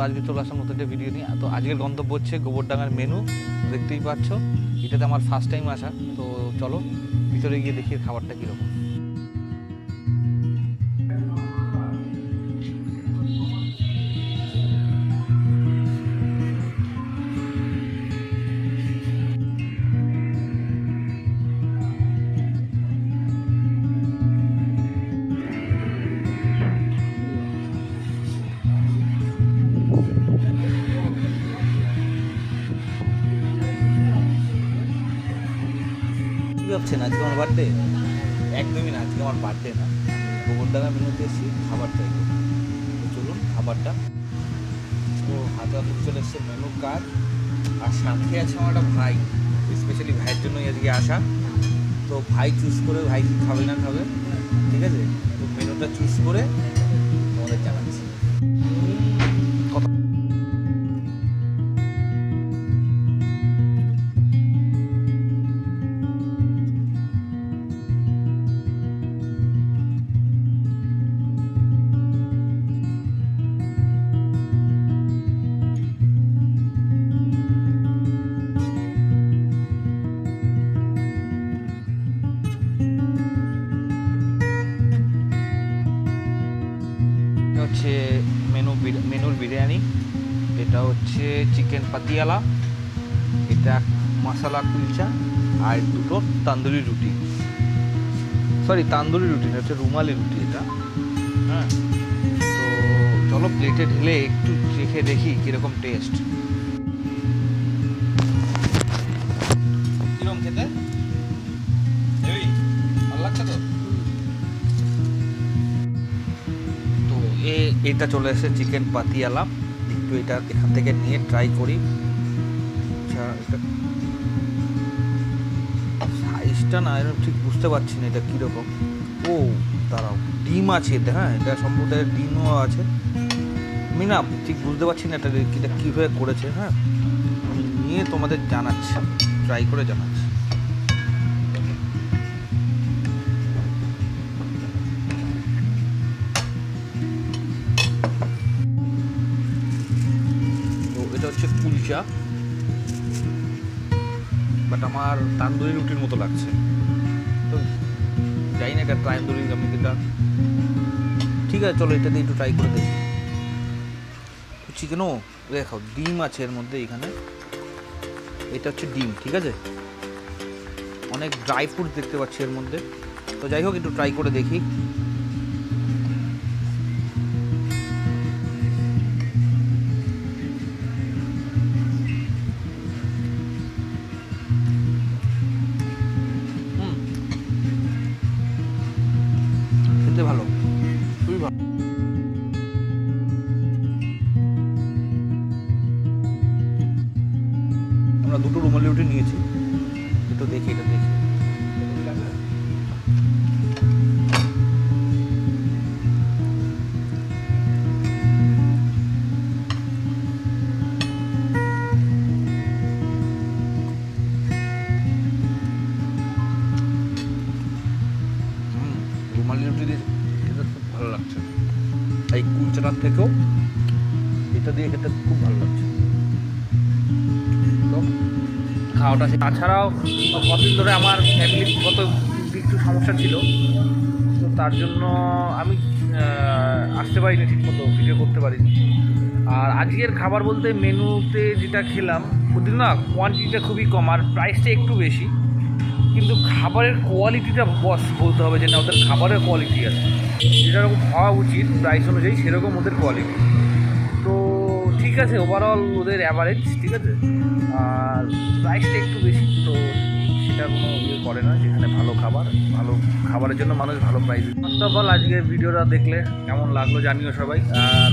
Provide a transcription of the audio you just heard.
আজকে চলে আসলাম নতুন একটা ভিডিও নিয়ে। তো আজকের গন্তব্য হচ্ছে গোবরডাঙ্গার মেনু, দেখতেই পাচ্ছ। এটাতে আমার ফার্স্ট টাইম আসা। তো চলো ভিতরে গিয়ে দেখি খাবারটা কীরকম। ভাবছেন আজকে আমার বার্থডে? একদমই না, আজকে আমার বার্থডে না। গোবরডাঙ্গা মেনুতে এসেছি খাবার চাই। তো চলুন খাবারটা। তো হাতে হাতে চলে এসছে মেনু কার্ড, আর সাথে আছে আমার একটা ভাই, স্পেশালি ভাইয়ের জন্যই আজকে আসা। তো ভাই চুজ করে ভাই কি খাবে না খাবে, ঠিক আছে। তো মেনুটা চুজ করে তোমাদের জানাচ্ছি। হচ্ছে মেনুর বিরিয়ানি, এটা হচ্ছে চিকেন পাতিয়ালা, এটা মশলা কুলচা, আর দুটো তান্দুরি রুটি। সরি, তান্দুরি রুটি না, হচ্ছে রুমালি রুটি এটা। হ্যাঁ, তো চলো প্লেটে ঢেলে একটু চেখে দেখি কীরকম টেস্ট। কীরকম খেতে? ভালো লাগছে তো? এটা চলে এসেছে চিকেন পাতিয়ালা। একটু এটা এখান থেকে নিয়ে ট্রাই করি। আচ্ছা, এটা সাইজটা না এরকম ঠিক বুঝতে পারছি না এটা কীরকম। ও দাঁড়াও, ডিম আছে এতে। হ্যাঁ, এটা সম্ভবত ডিমও আছে। আমি না ঠিক বুঝতে পারছি না এটা কীভাবে করেছে। হ্যাঁ, আমি নিয়ে তোমাদের জানাচ্ছি, ট্রাই করে জানাচ্ছি। এটা হচ্ছে কুলচা, বাট আমার তান্দুরি রুটির মতো লাগছে। তো জানি না এটা তান্দুরি, আমি এটা ঠিক আছে। চলো এটা দিয়ে একটু ট্রাই করে দেখি। চিকেনও দেখাও, ডিম আছে এর মধ্যে। এখানে এটা হচ্ছে ডিম, ঠিক আছে। অনেক ড্রাই ফ্রুট দেখতে পাচ্ছি এর মধ্যে। তো যাই হোক, একটু ট্রাই করে দেখি। খেতে ভালো, খুবই ভালো। আমরা দুটো রুমালি রুটি নিয়েছি, একটু দেখি এটা দেখি। রুমালি রুটি দিয়ে খেতে খুব ভালো লাগছে। এই কুলচাটার থেকেও এটা দিয়ে খেতে খুব ভালো লাগছে। তো খাওয়াটা, তাছাড়াও কদিন ধরে আমার ফ্যামিলিগত একটু সমস্যা ছিল, তো তার জন্য আমি আসতে পারিনি, ঠিকমতো ভিডিও করতে পারিনি। আর আজকের খাবার বলতে মেনুতে যেটা খেলাম, ওদের না কোয়ান্টিটিটা খুবই কম আর প্রাইসটা একটু বেশি, কিন্তু খাবারের কোয়ালিটিটা বলতে হবে যে না, ওদের খাবারের কোয়ালিটি আছে, যেরকম হওয়া উচিত প্রাইস অনুযায়ী সেরকম ওদের কোয়ালিটি। তো ঠিক আছে, ওভারঅল ওদের অ্যাভারেজ ঠিক আছে। আর প্রাইসটা একটু বেশি, তো সেটা কোনো ইয়ে করে না। যেখানে ভালো খাবারের জন্য মানুষ ভালো প্রাইস। ফার্স্ট অফ অল আজকের ভিডিওটা দেখলে কেমন লাগলো জানিও সবাই। আর